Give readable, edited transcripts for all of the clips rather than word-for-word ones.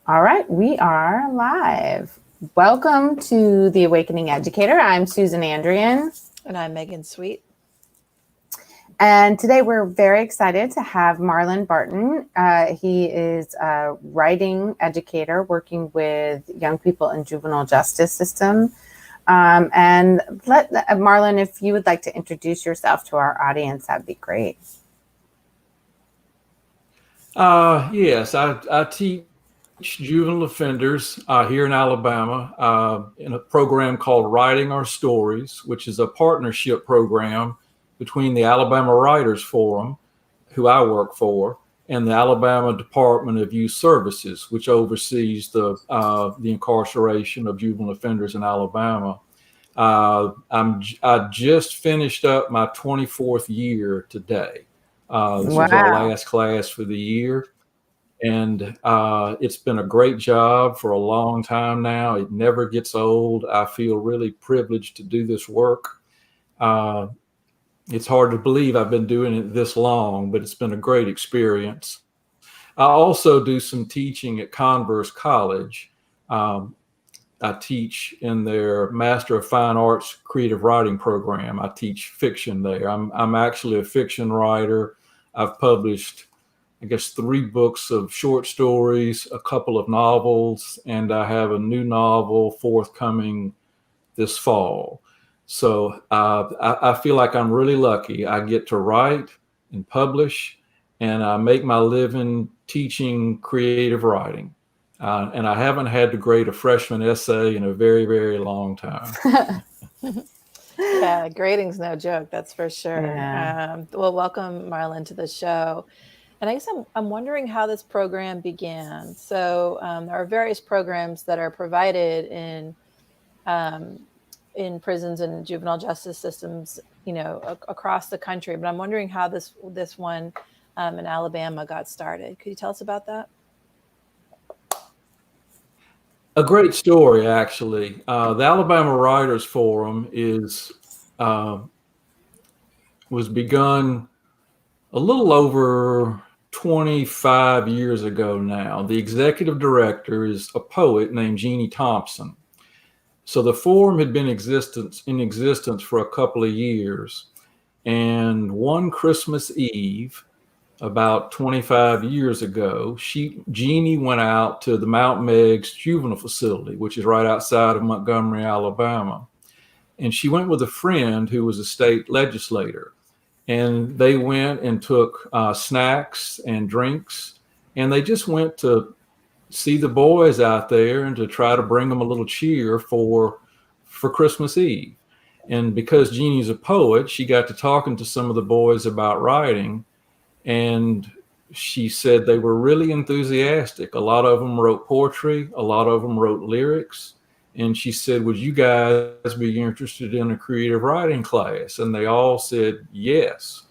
All right, we are live. Welcome to The Awakening Educator. I'm Susan Andrian. And I'm Megan Sweet. And today we're very excited to have Marlin Barton. He is a writing educator working with young people in juvenile justice system. And Marlin, if you would like to introduce yourself to our audience, that'd be great. Yes, I teach juvenile offenders here in Alabama in a program called Writing Our Stories, which is a partnership program between the Alabama Writers Forum, who I work for, and the Alabama Department of Youth Services, which oversees the incarceration of juvenile offenders in Alabama. I just finished up my 24th year today. This was our last class for the year. And it's been a great job for a long time now. It never gets old. I feel really privileged to do this work. It's hard to believe I've been doing it this long, but it's been a great experience. I also do some teaching at Converse College. I teach in their Master of Fine Arts Creative Writing program. I teach fiction there. I'm actually a fiction writer. I've published, I guess, 3 books of short stories, a couple of novels, and I have a new novel forthcoming this fall. So I feel like I'm really lucky. I get to write and publish, and I make my living teaching creative writing. And I haven't had to grade a freshman essay in a very, very long time. Yeah, grading's no joke, that's for sure. Yeah. Well, welcome, Marlin, to the show. And I guess I'm wondering how this program began. So there are various programs that are provided in prisons and juvenile justice systems, across the country. But I'm wondering how this one in Alabama got started. Could you tell us about that? A great story, actually. The Alabama Writers Forum was begun a little over 25 years ago now. The executive director is a poet named Jeannie Thompson. So the forum had been in existence for a couple of years. And one Christmas Eve, about 25 years ago, Jeannie went out to the Mount Meigs juvenile facility, which is right outside of Montgomery, Alabama. And she went with a friend who was a state legislator. And they went and took snacks and drinks, and they just went to see the boys out there and to try to bring them a little cheer for Christmas Eve. And because Jeannie's a poet, she got to talking to some of the boys about writing. And she said they were really enthusiastic. A lot of them wrote poetry. A lot of them wrote lyrics. And she said, would you guys be interested in a creative writing class? And they all said yes.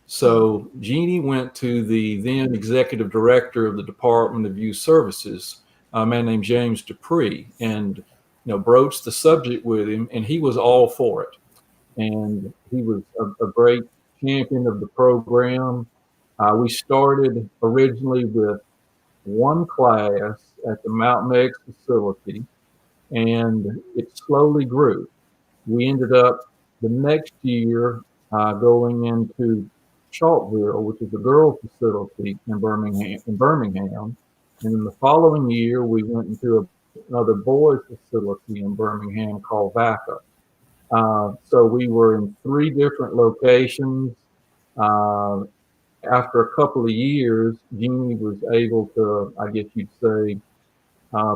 So Jeannie went to the then executive director of the Department of Youth Services, a man named James Dupree, and broached the subject with him, and he was all for it. And he was a great champion of the program. We started originally with one class at the Mount Meigs facility, and it slowly grew. We ended up the next year going into Chalkville, which is a girls' facility in Birmingham. And in the following year, we went into another boys' facility in Birmingham called VACA. So we were in 3 different locations. After a couple of years, Jeannie was able to, I guess you'd say,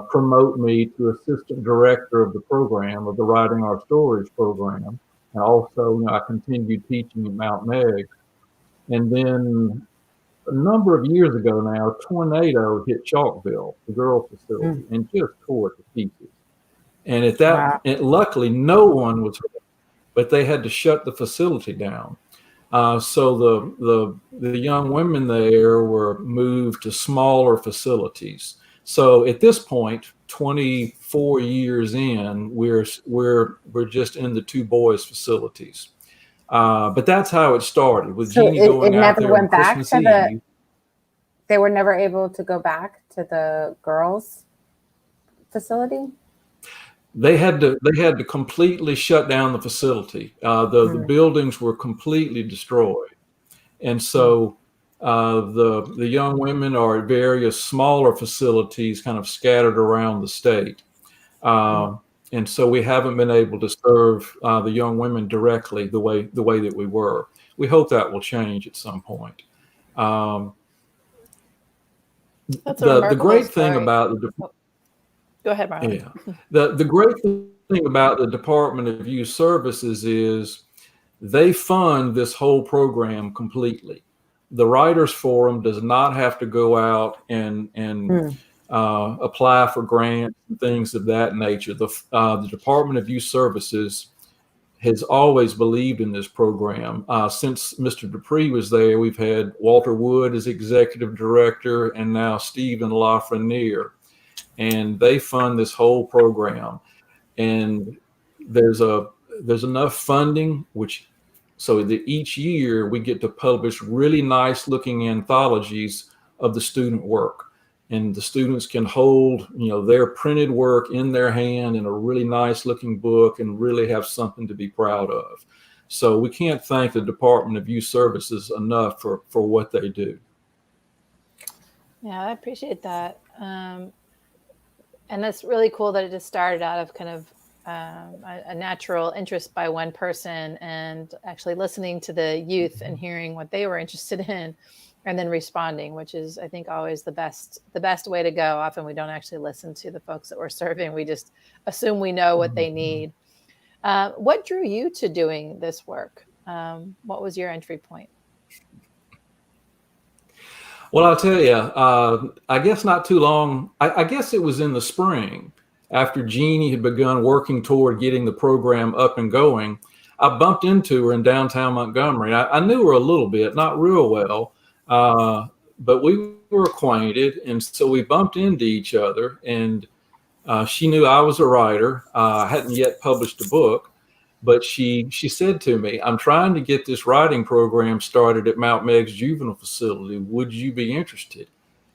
promote me to assistant director of the program, of the Writing Our Stories program. And also, I continued teaching at Mount Meigs. And then a number of years ago now, a tornado hit Chalkville, the girls' facility, and just tore it to pieces. And at that, luckily, no one was hurt, but they had to shut the facility down. So the young women there were moved to smaller facilities. So at this point, 24 years in, we're just in the 2 boys' facilities. But that's how it started with Jeannie going out there on Christmas Eve. They were never able to go back to the girls' facility? They had to completely shut down the facility. The buildings were completely destroyed, and so the young women are at various smaller facilities, kind of scattered around the state. And so we haven't been able to serve the young women directly the way that we were. We hope that will change at some point. That's a The remarkable great story. thing about the Go ahead, Marlon. yeah, the great thing about the Department of Youth Services is they fund this whole program completely. The Writers Forum does not have to go out and apply for grants and things of that nature. The Department of Youth Services has always believed in this program. Since Mr. Dupree was there, we've had Walter Wood as executive director, and now Stephen Lafreniere, and they fund this whole program. And there's enough funding, so that each year we get to publish really nice looking anthologies of the student work. And the students can hold, their printed work in their hand in a really nice looking book and really have something to be proud of. So we can't thank the Department of Youth Services enough for what they do. Yeah, I appreciate that. And it's really cool that it just started out of kind of a natural interest by one person, and actually listening to the youth and hearing what they were interested in, and then responding, which is, I think, always the best way to go. Often we don't actually listen to the folks that we're serving. We just assume we know what they need. What drew you to doing this work? What was your entry point? Well, I'll tell you, I guess not too long. I guess it was in the spring after Jeannie had begun working toward getting the program up and going. I bumped into her in downtown Montgomery. I knew her a little bit, not real well, but we were acquainted. And so we bumped into each other, and she knew I was a writer. I hadn't yet published a book, but she said to me, "I'm trying to get this writing program started at Mount Megg's juvenile facility. Would you be interested?"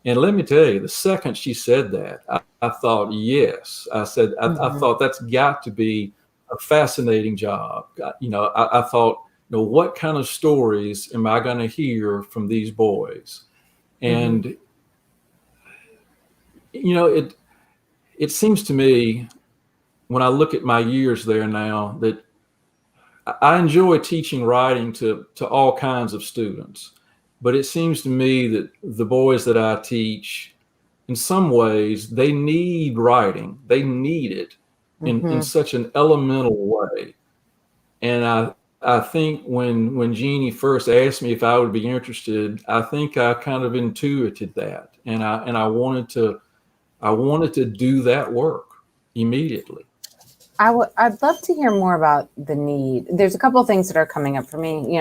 And let me tell you, the second she said that, I thought, yes. I said, I thought that's got to be a fascinating job. I thought, what kind of stories am I going to hear from these boys? And, it seems to me, when I look at my years there now, that I enjoy teaching writing to all kinds of students. But it seems to me that the boys that I teach, in some ways, they need writing. They need it in such an elemental way. And I think when Jeannie first asked me if I would be interested, I think I kind of intuited that, and I wanted to do that work immediately. I'd love to hear more about the need. There's a couple of things that are coming up for me.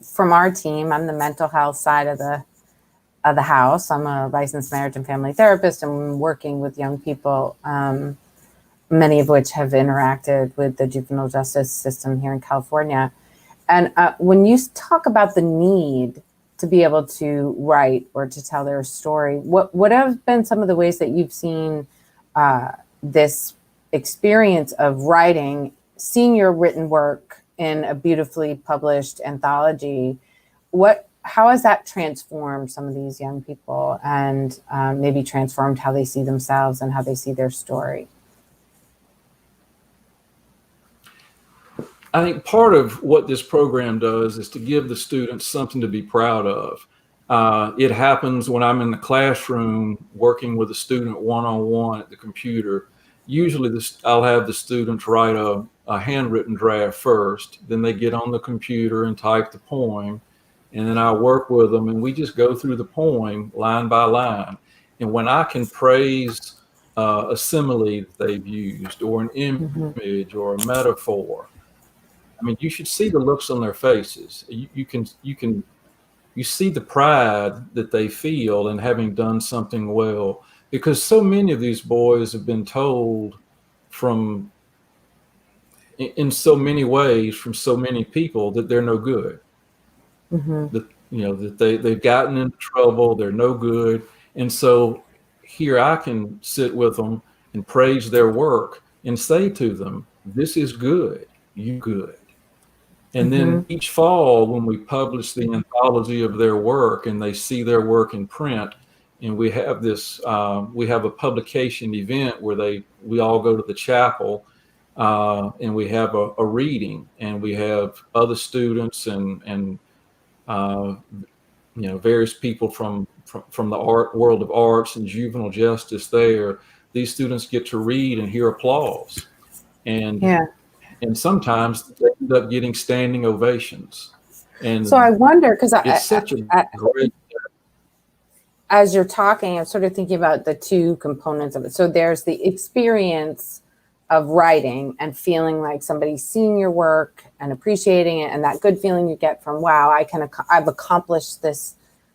From our team, I'm the mental health side of the house. I'm a licensed marriage and family therapist, and I'm working with young people, many of which have interacted with the juvenile justice system here in California. And when you talk about the need to be able to write or to tell their story, what have been some of the ways that you've seen this experience of writing, seeing your written work in a beautifully published anthology? How has that transformed some of these young people, and maybe transformed how they see themselves and how they see their story? I think part of what this program does is to give the students something to be proud of. It happens when I'm in the classroom working with a student one-on-one at the computer. Usually I'll have the students write a handwritten draft first, then they get on the computer and type the poem, and then I work with them, and we just go through the poem line by line. And when I can praise a simile that they've used, or an image, or a metaphor, I mean, you should see the looks on their faces. You see the pride that they feel in having done something well, because so many of these boys have been told in so many ways from so many people that they're no good, that they've gotten into trouble, they're no good. And so here I can sit with them and praise their work and say to them, this is good, you good. And then each fall, when we publish the anthology of their work and they see their work in print, and we have we have a publication event where we all go to the chapel, and we have a reading, and we have other students and various people from the world of arts and juvenile justice there. These students get to read and hear applause. And Yeah. and sometimes they end up getting standing ovations. And So I wonder, because it's such a great. as you're talking, I'm sort of thinking about the two components of it. So there's the experience of writing and feeling like somebody's seen your work and appreciating it, and that good feeling you get from, wow, I've accomplished this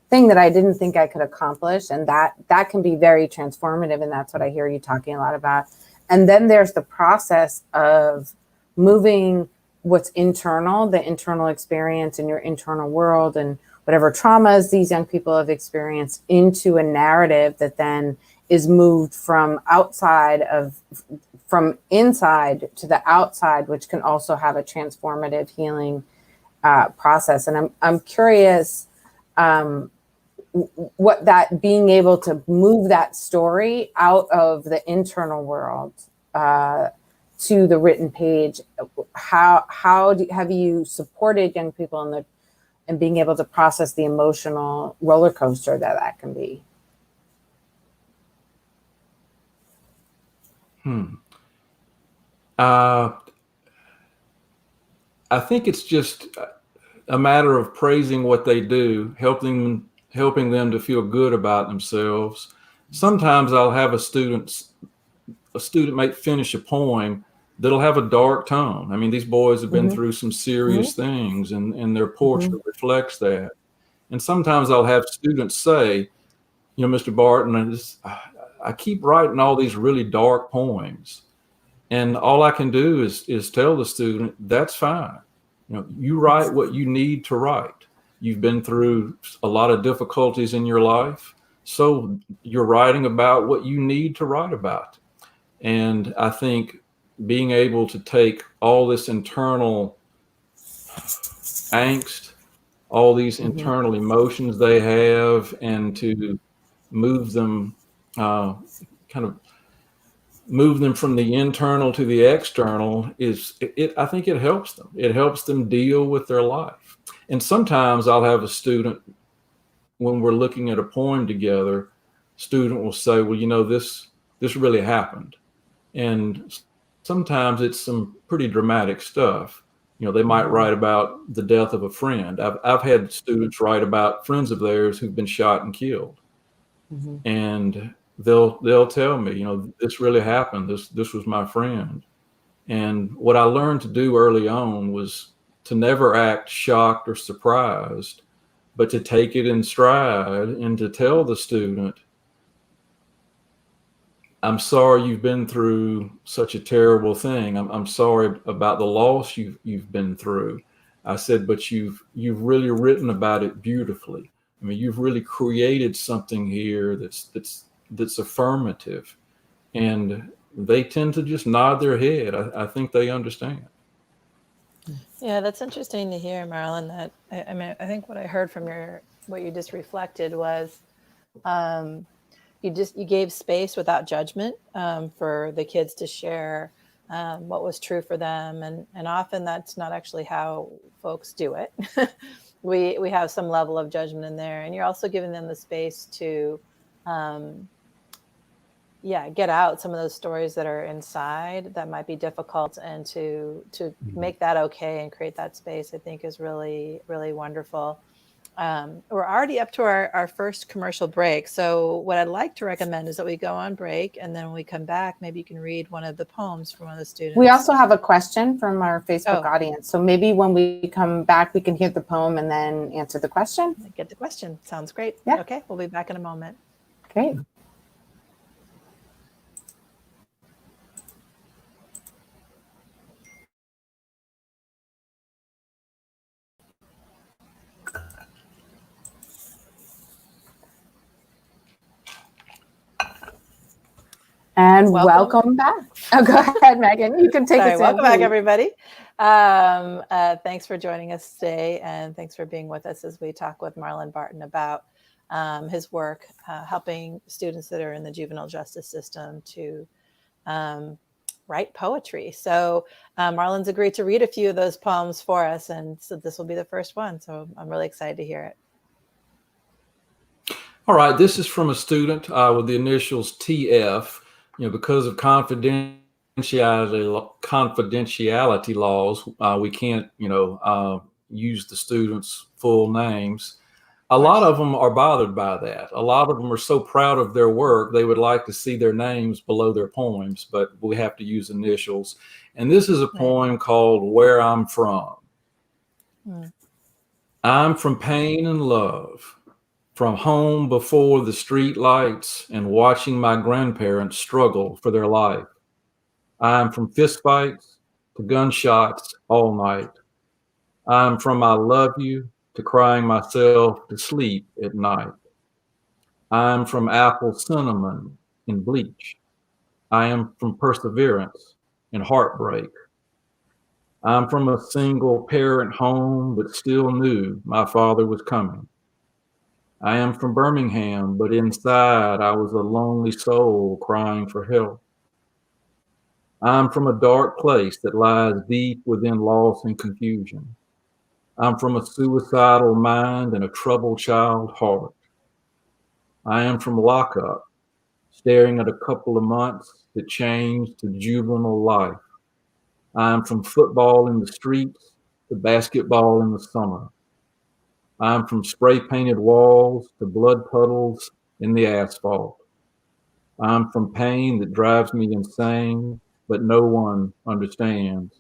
thing that I didn't think I could accomplish, and that can be very transformative, and that's what I hear you talking a lot about. And then there's the process of moving what's internal, the internal experience in your internal world and whatever traumas these young people have experienced, into a narrative that then is moved from inside to the outside, which can also have a transformative healing process. And I'm curious what that being able to move that story out of the internal world to the written page. Have you supported young people in being able to process the emotional roller coaster that can be? I think it's just a matter of praising what they do, helping them to feel good about themselves. Sometimes I'll have a student might finish a poem that'll have a dark tone. I mean, these boys have been through some serious things, and their poetry reflects that. And sometimes I'll have students say, Mr. Barton, I keep writing all these really dark poems. And all I can do is tell the student, that's fine. You write what you need to write. You've been through a lot of difficulties in your life, so you're writing about what you need to write about. And I think being able to take all this internal angst, all these internal emotions they have, and to move them, kind of move them from the internal to the external I think it helps them. It helps them deal with their life. And sometimes I'll have a student, when we're looking at a poem together, student will say, well, this really happened. And sometimes it's some pretty dramatic stuff. They might write about the death of a friend. I've had students write about friends of theirs who've been shot and killed. And they'll tell me, this really happened. This was my friend. And what I learned to do early on was to never act shocked or surprised, but to take it in stride and to tell the student, I'm sorry you've been through such a terrible thing. I'm sorry about the loss you've been through. I said, but you've really written about it beautifully. I mean, you've really created something here that's affirmative. And they tend to just nod their head. I think they understand. Yeah, that's interesting to hear, Marlin. That I think what I heard from what you just reflected was you gave space without judgment for the kids to share what was true for them, and often that's not actually how folks do it. we have some level of judgment in there, and you're also giving them the space to get out some of those stories that are inside that might be difficult, and to make that okay and create that space, I think is really, really wonderful. We're already up to our first commercial break. So what I'd like to recommend is that we go on break, and then when we come back, maybe you can read one of the poems from one of the students. We also have a question from our Facebook audience. So maybe when we come back, we can hear the poem and then answer the question. Get the question. Sounds great. Yeah. Okay, we'll be back in a moment. Great. And welcome back. Oh, go ahead, Megan. You can take us in. Welcome back, everybody. Thanks for joining us today, and thanks for being with us as we talk with Marlin Barton about his work helping students that are in the juvenile justice system to write poetry. So Marlin's agreed to read a few of those poems for us, and so this will be the first one. So I'm really excited to hear it. All right, this is from a student with the initials TF. Because of confidentiality laws, we can't, use the students' full names. A lot of them are bothered by that. A lot of them are so proud of their work, they would like to see their names below their poems, but we have to use initials. And this is a poem called Where I'm From. I'm from pain and love, from home before the street lights and watching my grandparents struggle for their life. I'm from fistfights to gunshots all night. I'm from I love you to crying myself to sleep at night. I'm from apple cinnamon and bleach. I am from perseverance and heartbreak. I'm from a single parent home, but still knew my father was coming. I am from Birmingham, but inside I was a lonely soul crying for help. I'm from a dark place that lies deep within loss and confusion. I'm from a suicidal mind and a troubled child heart. I am from lockup, staring at a couple of months that changed to juvenile life. I am from football in the streets to basketball in the summer. I'm from spray-painted walls to blood puddles in the asphalt. I'm from pain that drives me insane, but no one understands.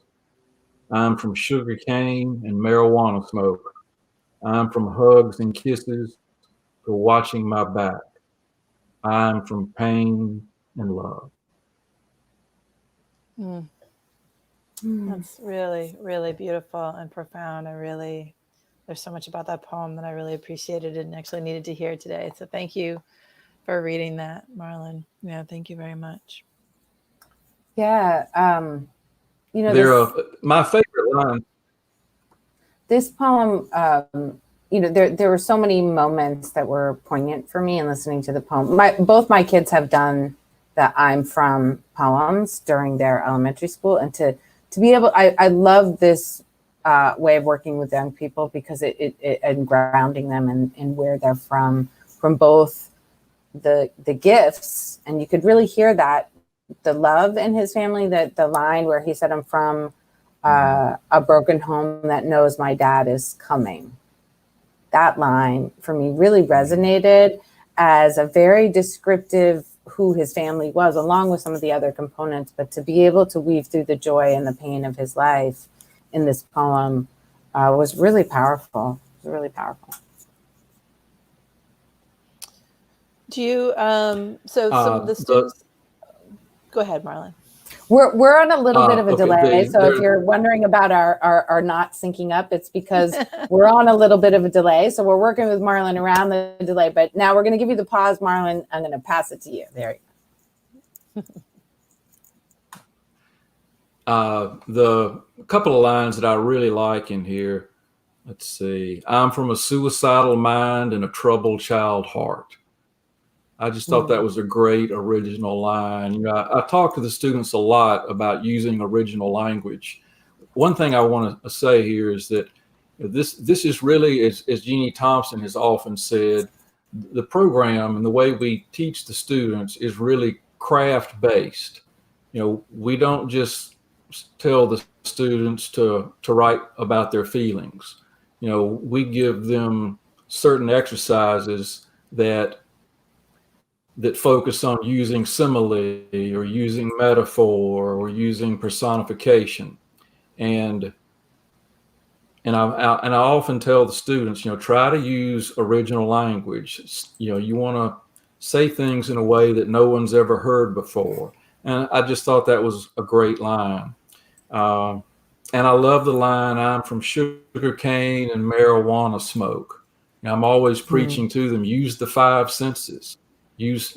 I'm from sugar cane and marijuana smoke. I'm from hugs and kisses to watching my back. I'm from pain and love. That's really, really beautiful and profound. There's so much about that poem that I really appreciated and actually needed to hear today. So thank you for reading that, Marlin. Yeah, thank you very much. Yeah. My favorite line. This poem, there were so many moments that were poignant for me in listening to the poem. Both my kids have done the I'm from poems during their elementary school, and to be able, I love this way of working with young people because it and grounding them in where they're from both the gifts, and you could really hear that the love in his family, that the line where he said, I'm from a broken home that knows my dad is coming. That line for me really resonated as a very descriptive who his family was, along with some of the other components, but to be able to weave through the joy and the pain of his life in this poem was really powerful. It was really powerful. Do you, some of the students, go ahead, Marlin. We're on a little bit of a delay. If you're wondering about our not syncing up, it's because we're on a little bit of a delay. So we're working with Marlin around the delay, but now we're going to give you the pause, Marlin. I'm going to pass it to you. There you go. The couple of lines that I really like in here, let's see. I'm from a suicidal mind and a troubled child heart. I just thought that was a great original line. I talk to the students a lot about using original language. One thing I want to say here is that this is really, as Jeannie Thompson has often said, the program and the way we teach the students is really craft-based. We don't just tell the students to write about their feelings. We give them certain exercises that focus on using simile or using metaphor or using personification. And I often tell the students, try to use original language. You want to say things in a way that no one's ever heard before. And I just thought that was a great line. And I love the line, I'm from sugar cane and marijuana smoke. I'm always preaching to them, use the five senses. use,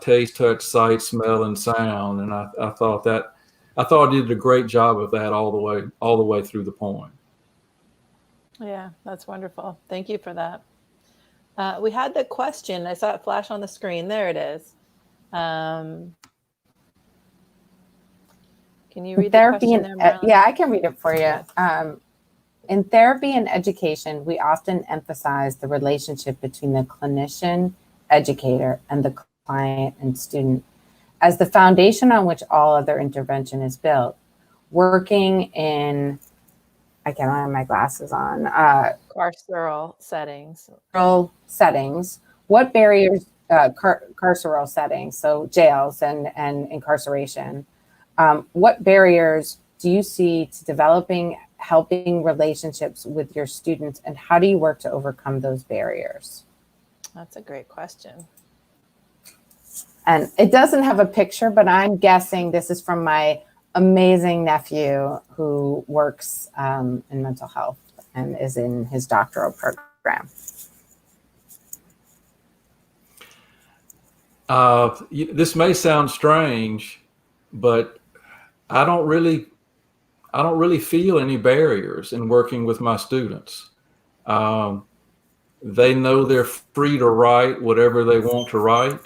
taste, touch, sight, smell, and sound. And I thought I did a great job of that all the way through the poem. Yeah, that's wonderful. Thank you for that. We had the question. I saw it flash on the screen. There it is. Can you read the question there, Marlon? Yeah, I can read it for you. In therapy and education, we often emphasize the relationship between the clinician, educator, and the client and student as the foundation on which all other intervention is built. Working in, I can't have my glasses on, carceral settings. What barriers, carceral settings, so jails and incarceration, what barriers do you see to developing, helping relationships with your students, and how do you work to overcome those barriers? That's a great question. And it doesn't have a picture, but I'm guessing this is from my amazing nephew who works in mental health and is in his doctoral program. This may sound strange, but I don't really feel any barriers in working with my students. They know they're free to write whatever they want to write.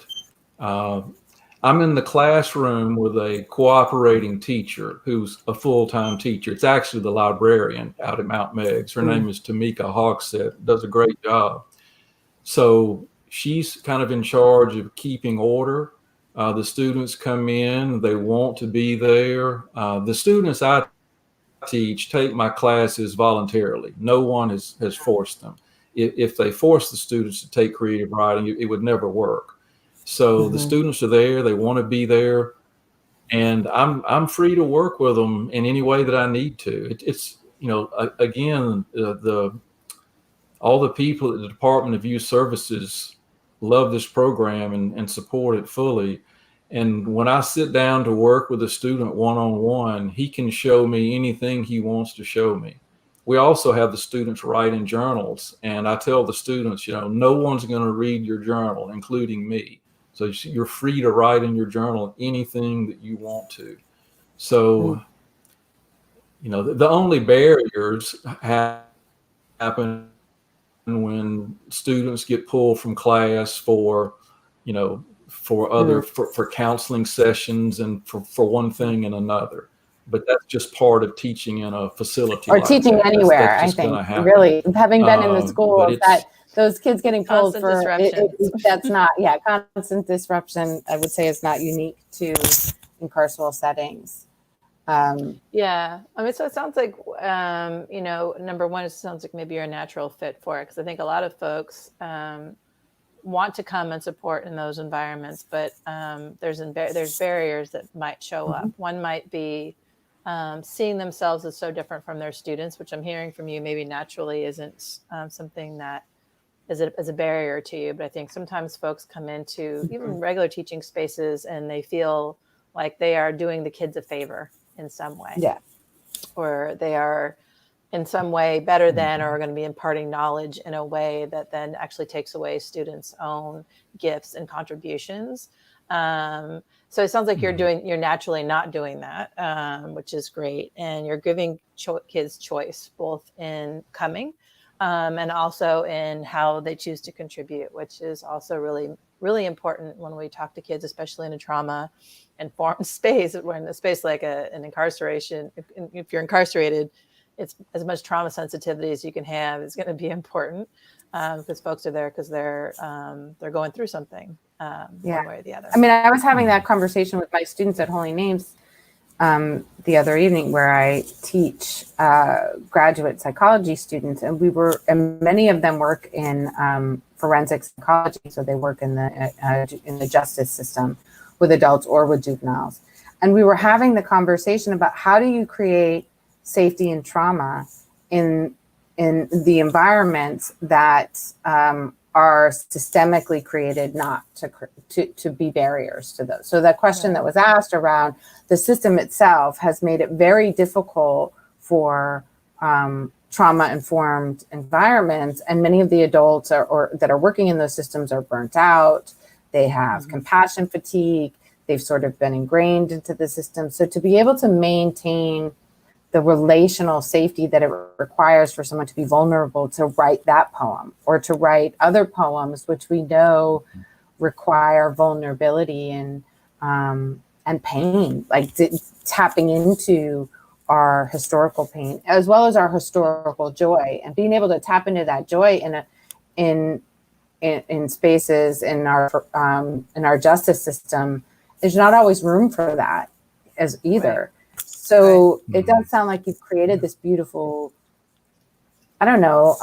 I'm in the classroom with a cooperating teacher who's a full-time teacher. It's actually the librarian out at Mount Meigs. Her name is Tamika Hogsett, does a great job. So she's kind of in charge of keeping order. The students come in, they want to be there. The students I teach take my classes voluntarily. No one has forced them. If they force the students to take creative writing, it would never work. So the students are there, they want to be there, and I'm free to work with them in any way that I need to. It's again, all the people at the Department of Youth Services love this program and support it fully. And when I sit down to work with a student one-on-one, he can show me anything he wants to show me. We also have the students write in journals, and I tell the students, no one's going to read your journal, including me. So you're free to write in your journal anything that you want to. So, the only barriers happen when students get pulled from class for counseling sessions and for one thing and another. But that's just part of teaching in a facility or like teaching that. Anywhere. That's I think really having been in the school that those kids getting pulled for that's not constant disruption. I would say is not unique to incarceral settings. Yeah, I mean, so it sounds like number one, it sounds like maybe you're a natural fit for it, because I think a lot of folks want to come and support in those environments, but there's barriers that might show up. One might be seeing themselves as so different from their students, which I'm hearing from you maybe naturally isn't something that is a barrier to you. But I think sometimes folks come into even regular teaching spaces and they feel like they are doing the kids a favor in some way. Yeah. Or they are in some way better than, or are going to be imparting knowledge in a way that then actually takes away students' own gifts and contributions. So it sounds like you're naturally not doing that, which is great. And you're giving kids choice, both in coming and also in how they choose to contribute, which is also really, really important when we talk to kids, especially in a trauma-informed space, or in a space like an incarceration. If you're incarcerated, it's as much trauma sensitivity as you can have is going to be important, because folks are there because they're going through something one way or the other. I mean, I was having that conversation with my students at Holy Names the other evening, where I teach graduate psychology students, and many of them work in forensic psychology, so they work in the justice system with adults or with juveniles. And we were having the conversation about how do you create safety and trauma in the environments that are systemically created not to be barriers to those. So that question that was asked around the system itself has made it very difficult for trauma-informed environments, and many of the adults that are working in those systems are burnt out. they have compassion fatigue, they've sort of been ingrained into the system. So to be able to maintain the relational safety that it requires for someone to be vulnerable to write that poem or to write other poems, which we know require vulnerability and pain, like tapping into our historical pain as well as our historical joy, and being able to tap into that joy in spaces in our justice system. There's not always room for that as either. Right. So it does sound like you've created this beautiful, I don't know,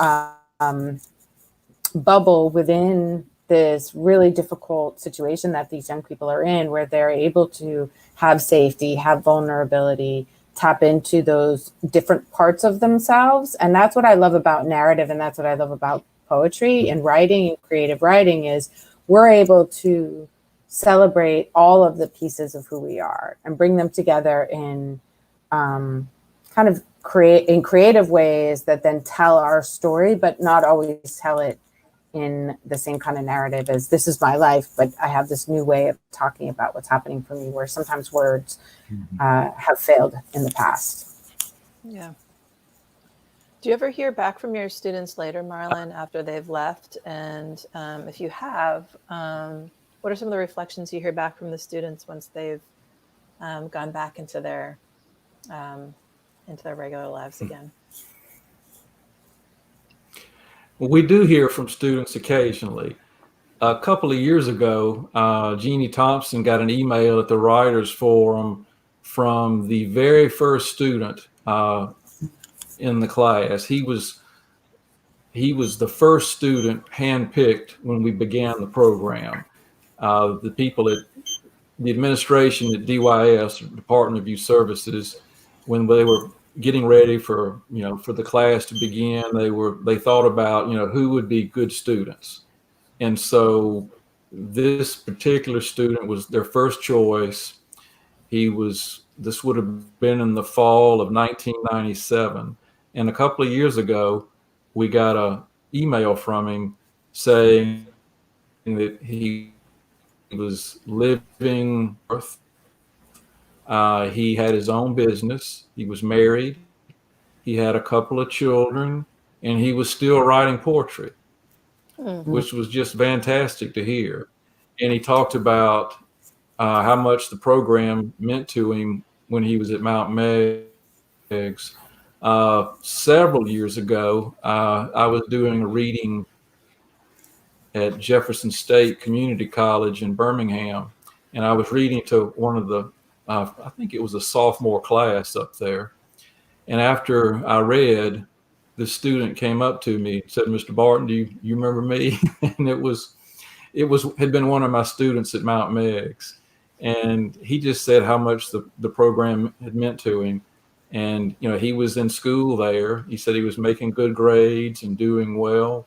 bubble within this really difficult situation that these young people are in, where they're able to have safety, have vulnerability, tap into those different parts of themselves. And that's what I love about narrative. And that's what I love about poetry and writing and creative writing, is we're able to celebrate all of the pieces of who we are and bring them together in kind of creative ways that then tell our story, but not always tell it in the same kind of narrative as this is my life, but I have this new way of talking about what's happening for me, where sometimes words have failed in the past. Yeah. Do you ever hear back from your students later, Marlin, after they've left? And if you have, what are some of the reflections you hear back from the students once they've gone back into their regular lives again? Well, we do hear from students occasionally. A couple of years ago, Jeannie Thompson got an email at the Writers Forum from the very first student in the class. He was the first student handpicked when we began the program. The people at the administration at DYS, Department of Youth Services, when they were getting ready for the class to begin, they thought about who would be good students, and so this particular student was their first choice. This would have been in the fall of 1997, and a couple of years ago we got an email from him saying that he was living Earth. He had his own business. He was married. He had a couple of children, and he was still writing poetry, which was just fantastic to hear. And he talked about how much the program meant to him when he was at Mount Meigs. Several years ago, I was doing a reading at Jefferson State Community College in Birmingham, and I was reading to one of the I think it was a sophomore class up there. And after I read, the student came up to me and said, "Mr. Barton, do you remember me?" And it had been one of my students at Mount Meigs. And he just said how much the program had meant to him. And, he was in school there. He said he was making good grades and doing well.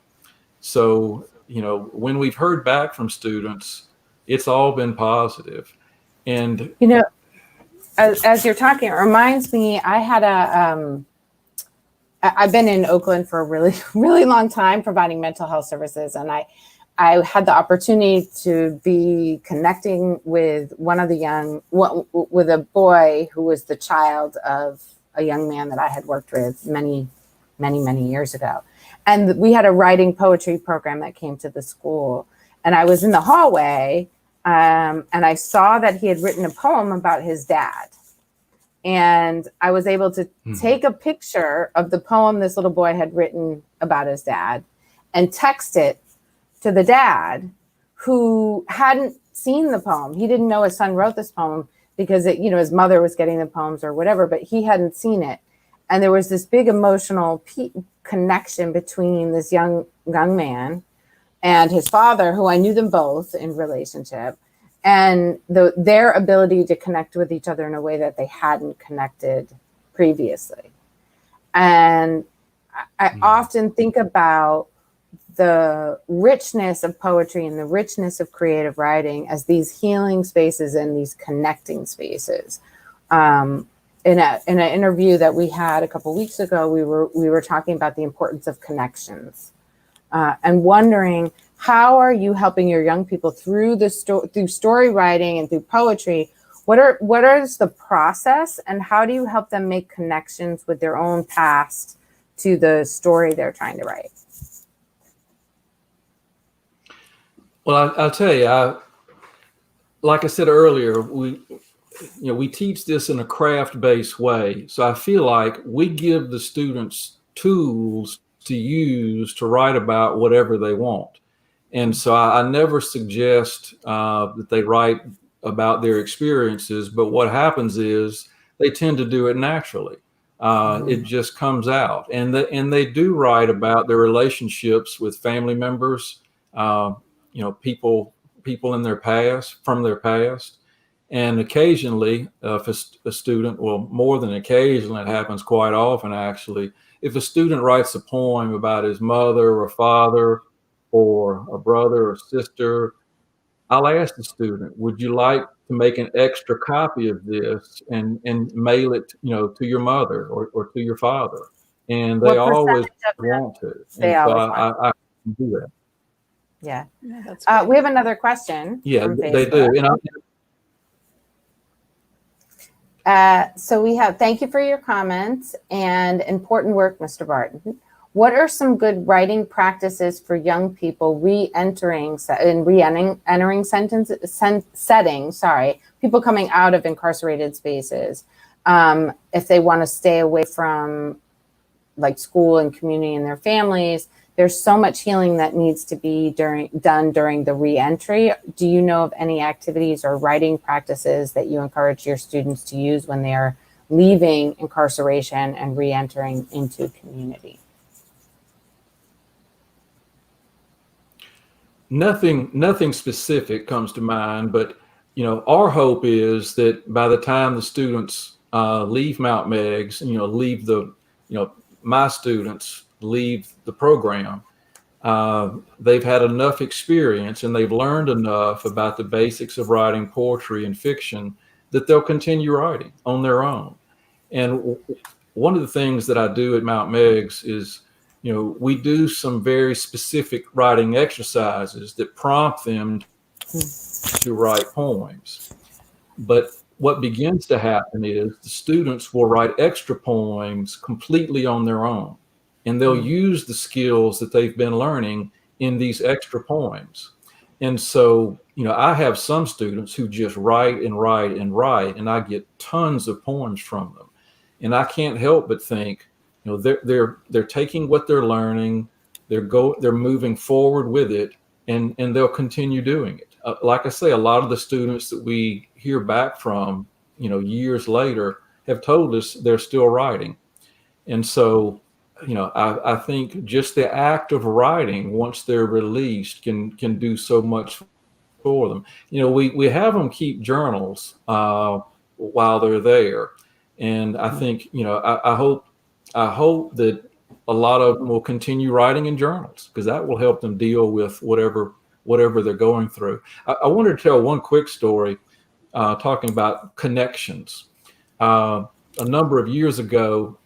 So, when we've heard back from students, it's all been positive. And, as you're talking, it reminds me, I've been in Oakland for a really, really long time providing mental health services. And I had the opportunity to be connecting with with a boy who was the child of a young man that I had worked with many, many, many years ago. And we had a writing poetry program that came to the school. And I was in the hallway and I saw that he had written a poem about his dad. And I was able to take a picture of the poem this little boy had written about his dad and text it to the dad, who hadn't seen the poem. He didn't know his son wrote this poem because his mother was getting the poems or whatever, but he hadn't seen it. And there was this big emotional connection between this young man and his father, who I knew them both in relationship, and their ability to connect with each other in a way that they hadn't connected previously. And I often think about the richness of poetry and the richness of creative writing as these healing spaces and these connecting spaces. In an interview that we had a couple of weeks ago, we were talking about the importance of connections and wondering how are you helping your young people through through story writing and through poetry? What is the process, and how do you help them make connections with their own past to the story they're trying to write? Well, I'll tell you, like I said earlier, we teach this in a craft-based way. So I feel like we give the students tools to use to write about whatever they want. And so I never suggest that they write about their experiences, but what happens is they tend to do it naturally. It just comes out, and they do write about their relationships with family members, people in their past, from their past. And occasionally, if a student, well, more than occasionally, it happens quite often actually, if a student writes a poem about his mother or father or a brother or sister, I'll ask the student, would you like to make an extra copy of this and mail it, to your mother or to your father? And they What always percentage of them? want to. They And so always want. I can do that. Yeah. Yeah, that's great. We have another question Yeah, from they Facebook. do. So we have, thank you for your comments and important work, Mr. Barton. What are some good writing practices for young people re-entering settings, people coming out of incarcerated spaces, if they want to stay away from like school and community and their families? There's so much healing that needs to be done during the re-entry. Do you know of any activities or writing practices that you encourage your students to use when they are leaving incarceration and re-entering into community? Nothing specific comes to mind, but our hope is that by the time the students leave Mount Meigs, leave my students leave the program, they've had enough experience and they've learned enough about the basics of writing poetry and fiction that they'll continue writing on their own. And one of the things that I do at Mount Meigs is, we do some very specific writing exercises that prompt them to write poems. But what begins to happen is the students will write extra poems completely on their own, and they'll use the skills that they've been learning in these extra poems. And so, I have some students who just write and write and write, and I get tons of poems from them. And I can't help but think, they're taking what they're learning, they're moving forward with it, and they'll continue doing it. Like I say, a lot of the students that we hear back from, years later, have told us they're still writing. And so, I think just the act of writing, once they're released, can do so much for them. We have them keep journals while they're there, and I think I hope that a lot of them will continue writing in journals, because that will help them deal with whatever they're going through. I wanted to tell one quick story talking about connections. A number of years ago,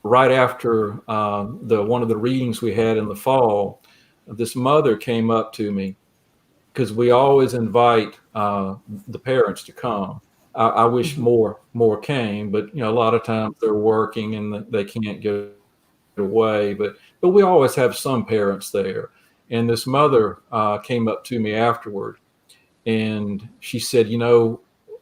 right after one of the readings we had in the fall, this mother came up to me, because we always invite the parents to come. I wish more came, but a lot of times they're working and they can't get away. But we always have some parents there. And this mother came up to me afterward, and she said,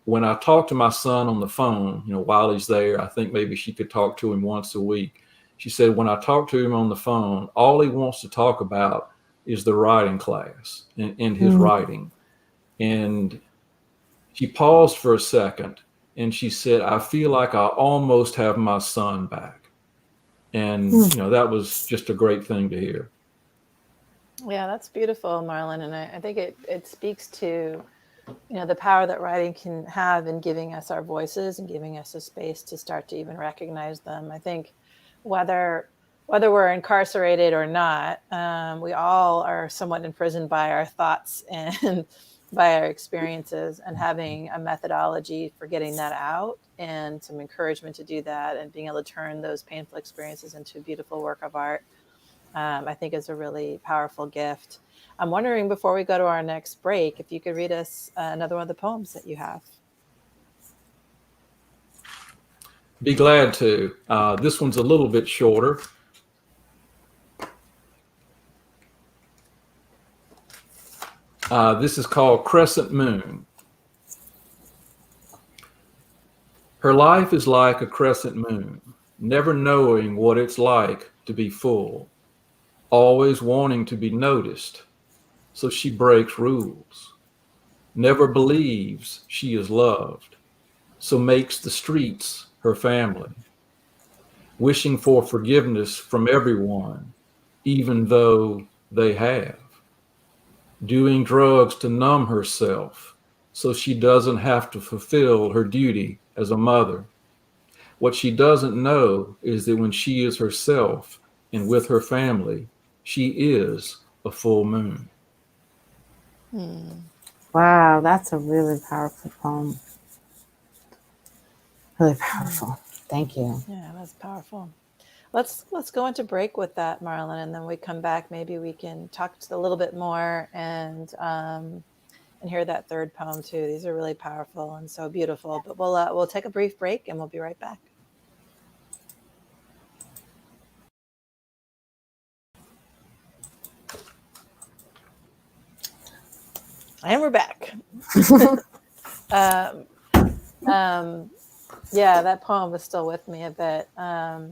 when I talk to my son on the phone, while he's there, I think maybe she could talk to him once a week. She said, when I talk to him on the phone, all he wants to talk about is the writing class and his writing. And she paused for a second, and she said, I feel like I almost have my son back. And, that was just a great thing to hear. Yeah, that's beautiful, Marlin. And I think it speaks to, the power that writing can have in giving us our voices and giving us a space to start to even recognize them. I think whether we're incarcerated or not, we all are somewhat imprisoned by our thoughts and by our experiences, and having a methodology for getting that out and some encouragement to do that, and being able to turn those painful experiences into a beautiful work of art I think is a really powerful gift. I'm wondering, before we go to our next break, if you could read us another one of the poems that you have. Be glad to. This one's a little bit shorter. This is called Crescent Moon. Her life is like a crescent moon, never knowing what it's like to be full, always wanting to be noticed, so she breaks rules, never believes she is loved, so makes the streets her family, wishing for forgiveness from everyone, even though they have, doing drugs to numb herself, so she doesn't have to fulfill her duty as a mother. What she doesn't know is that when she is herself and with her family, she is a full moon. Wow, that's a really powerful poem. Really powerful. Thank you. Yeah, that's powerful. Let's go into break with that, Marlin, and then we come back. Maybe we can talk a little bit more and hear that third poem too. These are really powerful and so beautiful. But we'll take a brief break and we'll be right back. And we're back. Yeah, that poem was still with me a bit. I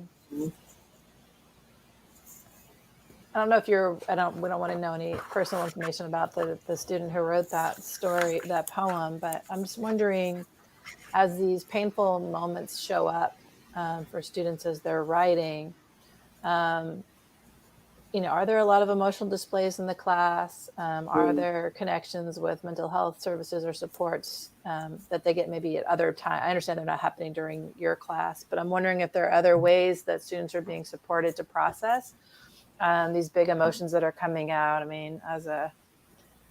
don't know if we don't want to know any personal information about the student who wrote that story, that poem, but I'm just wondering, as these painful moments show up for students as they're writing, are there a lot of emotional displays in the class? Are there connections with mental health services or supports that they get maybe at other times? I understand they're not happening during your class, but I'm wondering if there are other ways that students are being supported to process these big emotions that are coming out. I mean,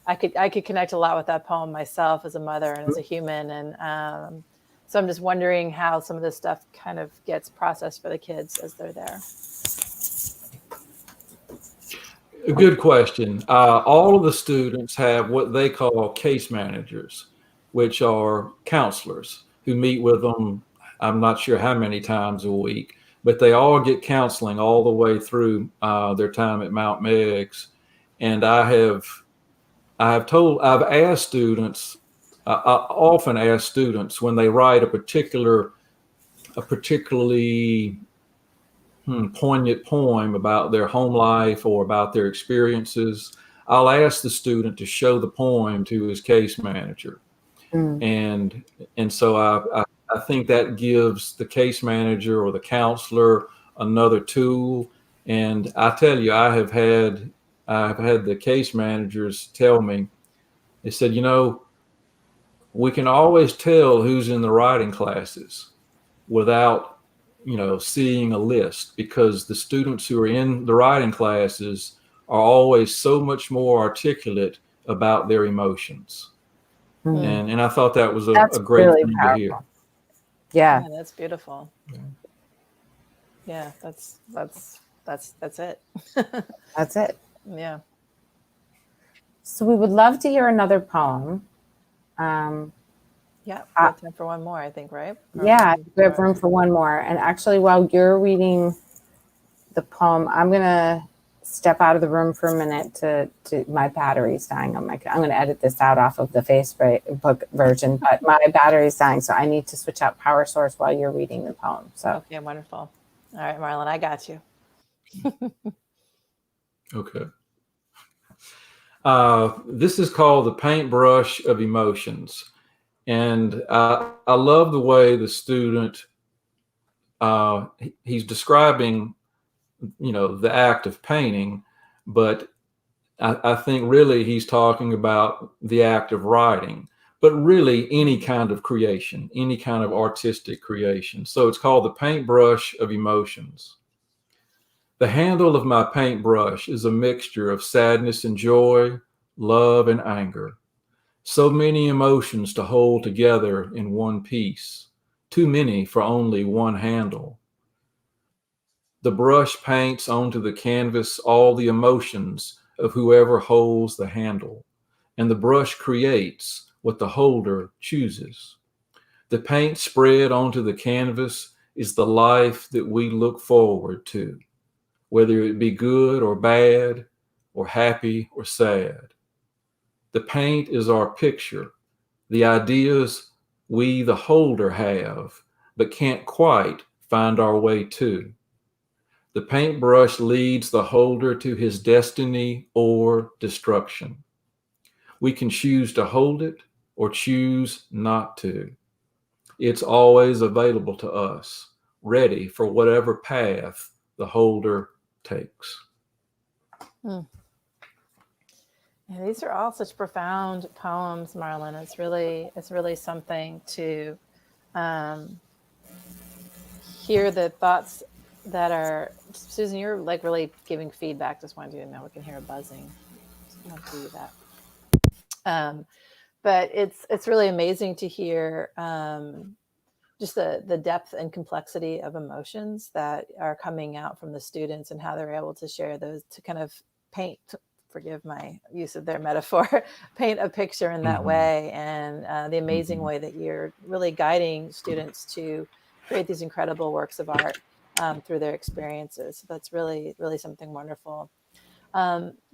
I could connect a lot with that poem myself as a mother and as a human. And so I'm just wondering how some of this stuff kind of gets processed for the kids as they're there. A good question. All of the students have what they call case managers, which are counselors who meet with them, I'm not sure how many times a week, but they all get counseling all the way through their time at Mount Meigs. And I've asked students, I often ask students when they write a particularly poignant poem about their home life or about their experiences, I'll ask the student to show the poem to his case manager. And so I think that gives the case manager or the counselor another tool. And I tell you, I've had the case managers tell me, they said, we can always tell who's in the writing classes without seeing a list, because the students who are in the writing classes are always so much more articulate about their emotions. And I thought that was a great really thing powerful. to hear. Yeah, that's beautiful. Yeah, that's it. that's it. Yeah. So we would love to hear another poem. Yeah, we have time for one more, I think, right? Yeah, we have room for one more. And actually, while you're reading the poem, I'm gonna step out of the room for a minute to my battery's dying on my. I'm gonna edit this out off of the Facebook version, but my battery's dying, so I need to switch out power source while you're reading the poem. So okay, wonderful. All right, Marlin, I got you. Okay. This is called The Paintbrush of Emotions. And I love the way the student, he's describing, the act of painting, but I think really he's talking about the act of writing, but really any kind of creation, any kind of artistic creation. So it's called The Paintbrush of Emotions. The handle of my paintbrush is a mixture of sadness and joy, love and anger. So many emotions to hold together in one piece, too many for only one handle. The brush paints onto the canvas all the emotions of whoever holds the handle, and the brush creates what the holder chooses. The paint spread onto the canvas is the life that we look forward to, whether it be good or bad, or happy or sad. The paint is our picture, the ideas we, the holder, have, but can't quite find our way to. The paintbrush leads the holder to his destiny or destruction. We can choose to hold it or choose not to. It's always available to us, ready for whatever path the holder takes. Yeah, these are all such profound poems, Marlin. It's really something to hear the thoughts that are. Susan, you're like really giving feedback. Just wanted you to know we can hear a buzzing. Just want to do that. But it's really amazing to hear just the depth and complexity of emotions that are coming out from the students and how they're able to share those to kind of paint. Forgive my use of their metaphor, paint a picture in that way, and the amazing way that you're really guiding students to create these incredible works of art through their experiences. So that's really, really something wonderful.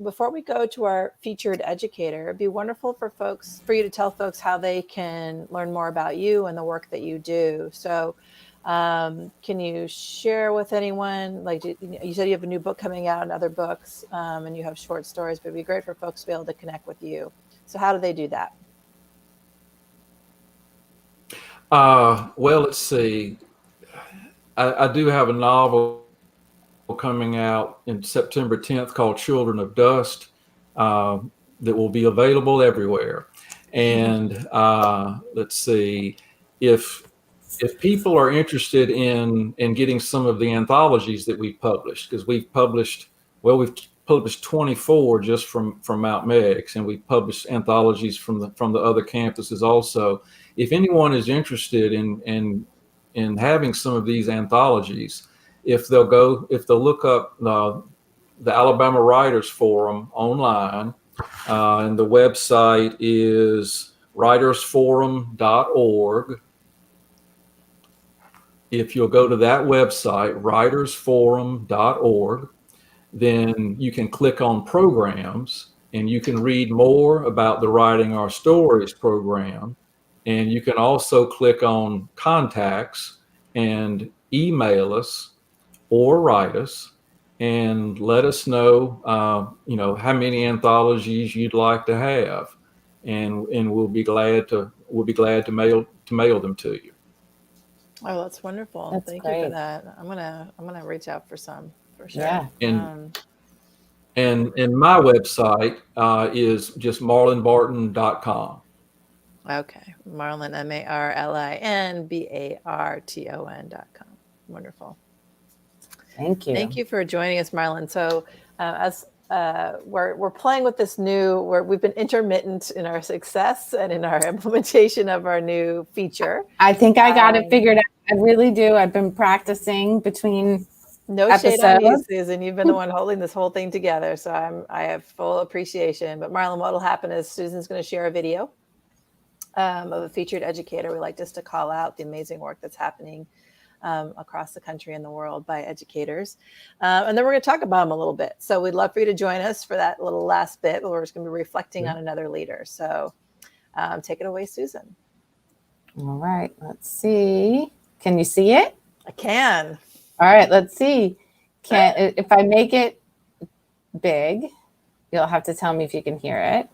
Before we go to our featured educator, it'd be wonderful for you to tell folks how they can learn more about you and the work that you do. So can you share with anyone, like you said you have a new book coming out and other books, and you have short stories, but it'd be great for folks to be able to connect with you. So how do they do that? Well, let's see. I do have a novel coming out in September 10th called Children of Dust that will be available everywhere. And let's see, if people are interested in getting some of the anthologies that we've published, because we've published 24 just from Mount Mex, and we've published anthologies from the other campuses also. If anyone is interested in having some of these anthologies, if they'll look up the Alabama Writers Forum online, and the website is writersforum.org. If you'll go to that website, writersforum.org, then you can click on programs and you can read more about the Writing Our Stories program. And you can also click on contacts and email us or write us and let us know, how many anthologies you'd like to have, and we'll be glad to mail them to you. Oh, that's wonderful. That's Thank great. you for that. I'm gonna reach out for some for sure. Yeah. And my website is just marlinbarton.com. Okay. Marlin, MarlinBarton.com. Wonderful. Thank you. Thank you for joining us, Marlin. So as we're playing with this we've been intermittent in our success and in our implementation of our new feature. I think I got it figured out. I really do. I've been practicing between episodes. Shade on you, Susan. You've been the one holding this whole thing together. So I have full appreciation. But Marlin, what will happen is Susan's going to share a video of a featured educator. We like just to call out the amazing work that's happening across the country and the world by educators. And then we're going to talk about them a little bit. So we'd love for you to join us for that little last bit where we're just going to be reflecting on another leader. So take it away, Susan. All right. Let's see. Can you see it? I can. All right. Let's see. If I make it big, you'll have to tell me if you can hear it.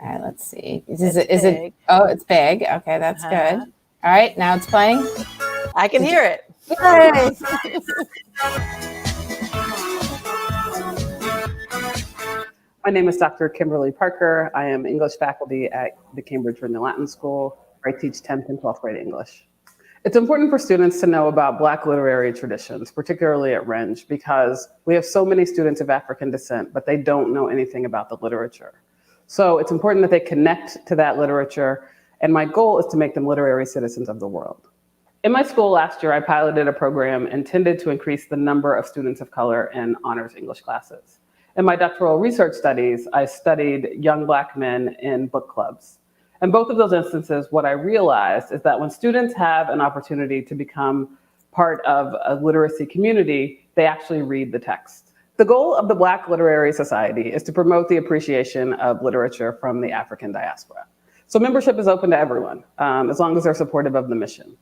All right. Let's see. Is it? Oh, it's big. Okay. That's good. All right. Now it's playing. I can hear it. Yay. My name is Dr. Kimberly Parker. I am English faculty at the Cambridge Vernon Latin School, where I teach 10th and 12th grade English. It's important for students to know about Black literary traditions, particularly at Renge, because we have so many students of African descent, but they don't know anything about the literature. So it's important that they connect to that literature, and my goal is to make them literary citizens of the world. In my school last year, I piloted a program intended to increase the number of students of color in honors English classes. In my doctoral research studies, I studied young Black men in book clubs. In both of those instances, what I realized is that when students have an opportunity to become part of a literacy community, they actually read the text. The goal of the Black Literary Society is to promote the appreciation of literature from the African diaspora. So membership is open to everyone, as long as they're supportive of the mission.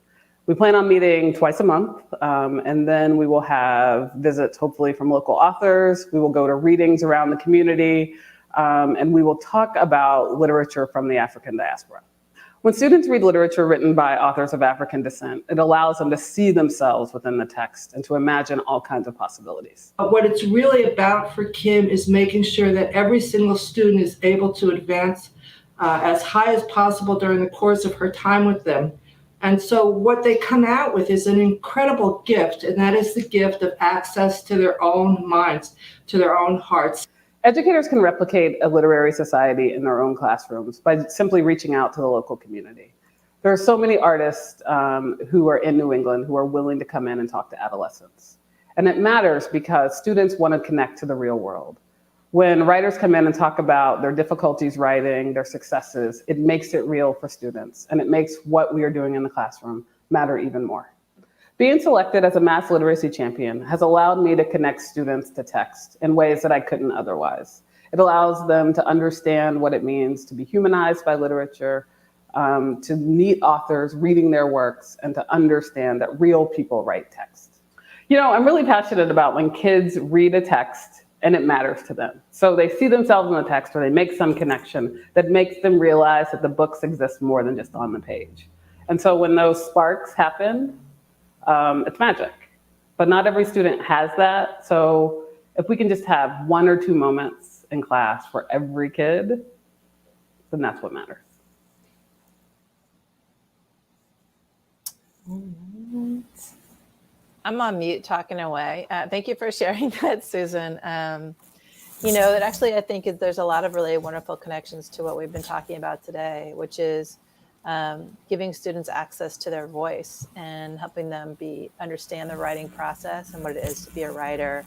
We plan on meeting twice a month, and then we will have visits, hopefully, from local authors. We will go to readings around the community, and we will talk about literature from the African diaspora. When students read literature written by authors of African descent, it allows them to see themselves within the text and to imagine all kinds of possibilities. What it's really about for Kim is making sure that every single student is able to advance as high as possible during the course of her time with them. And so what they come out with is an incredible gift, and that is the gift of access to their own minds, to their own hearts. Educators can replicate a literary society in their own classrooms by simply reaching out to the local community. There are so many artists who are in New England who are willing to come in and talk to adolescents. And it matters because students want to connect to the real world. When writers come in and talk about their difficulties writing, their successes, it makes it real for students, and it makes what we are doing in the classroom matter even more. Being selected as a math literacy champion has allowed me to connect students to text in ways that I couldn't otherwise. It allows them to understand what it means to be humanized by literature, to meet authors reading their works, and to understand that real people write text. You know, I'm really passionate about when kids read a text and it matters to them. So they see themselves in the text, or they make some connection that makes them realize that the books exist more than just on the page. And so when those sparks happen, it's magic. But not every student has that. So if we can just have 1 or 2 moments in class for every kid, then that's what matters. I'm on mute talking away. Thank you for sharing that, Susan. You know, that actually I think there's a lot of really wonderful connections to what we've been talking about today, which is giving students access to their voice and helping them understand the writing process and what it is to be a writer,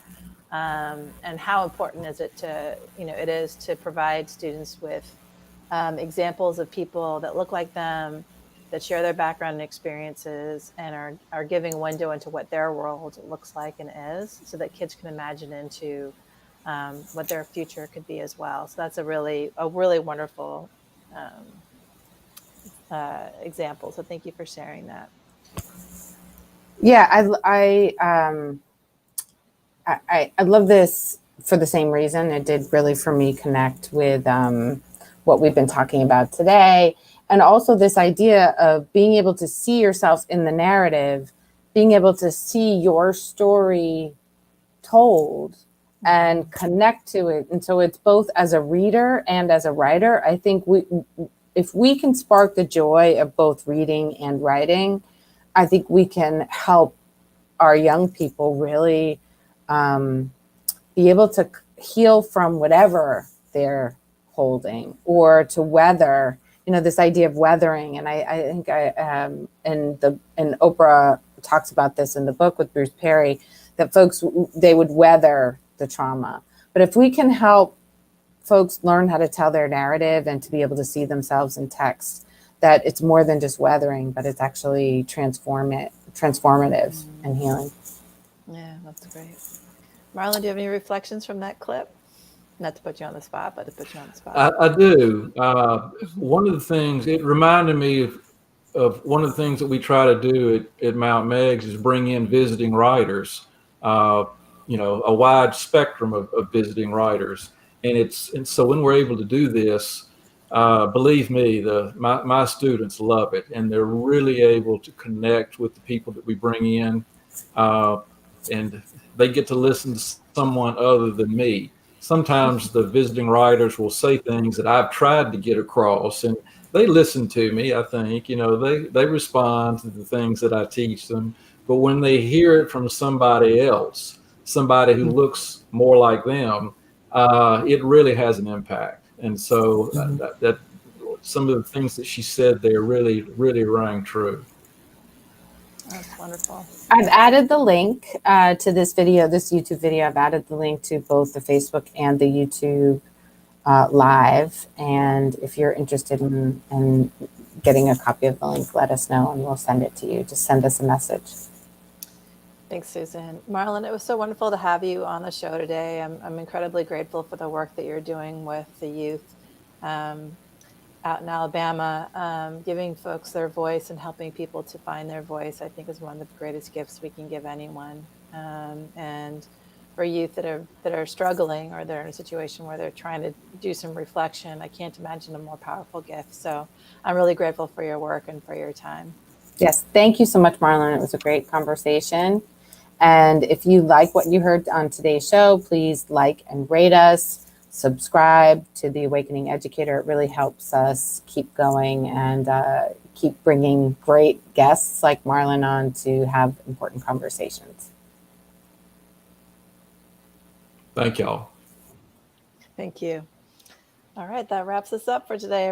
and how important is it to provide students with examples of people that look like them, that share their background and experiences, and are giving a window into what their world looks like and is, so that kids can imagine into what their future could be as well. So that's a really wonderful example. So thank you for sharing that. Yeah, I love this for the same reason. It did really, for me, connect with what we've been talking about today. And also this idea of being able to see yourself in the narrative, being able to see your story told and connect to it. And so it's both as a reader and as a writer. I think if we can spark the joy of both reading and writing, I think we can help our young people really be able to heal from whatever they're holding, or to weather, this idea of weathering. And I think and Oprah talks about this in the book with Bruce Perry, that folks, they would weather the trauma. But if we can help folks learn how to tell their narrative and to be able to see themselves in text, that it's more than just weathering, but it's actually transformative and healing. Yeah, that's great. Marlon, do you have any reflections from that clip? Not to put you on the spot, but to put you on the spot. I do. One of the things, it reminded me of one of the things that we try to do at Mount Meigs is bring in visiting writers, a wide spectrum of visiting writers. And so when we're able to do this, believe me, my students love it, and they're really able to connect with the people that we bring in, and they get to listen to someone other than me. Sometimes the visiting writers will say things that I've tried to get across, and they listen to me. I think, they respond to the things that I teach them. But when they hear it from somebody else, somebody who looks more like them, it really has an impact. And so that some of the things that she said there really, really rang true. That's wonderful. I've added the link to this video, this YouTube video. I've added the link to both the Facebook and the YouTube live. And if you're interested in getting a copy of the link, let us know and we'll send it to you. Just send us a message. Thanks, Susan. Marlin, it was so wonderful to have you on the show today. I'm incredibly grateful for the work that you're doing with the youth out in Alabama, giving folks their voice and helping people to find their voice, I think is one of the greatest gifts we can give anyone. And for youth that are struggling or they're in a situation where they're trying to do some reflection, I can't imagine a more powerful gift. So I'm really grateful for your work and for your time. Yes, thank you so much, Marlon. It was a great conversation. And if you like what you heard on today's show, please like and rate us, subscribe to The Awakening Educator. It really helps us keep going and keep bringing great guests like Marlon on to have important conversations. Thank y'all. Thank you. All right, that wraps us up for today.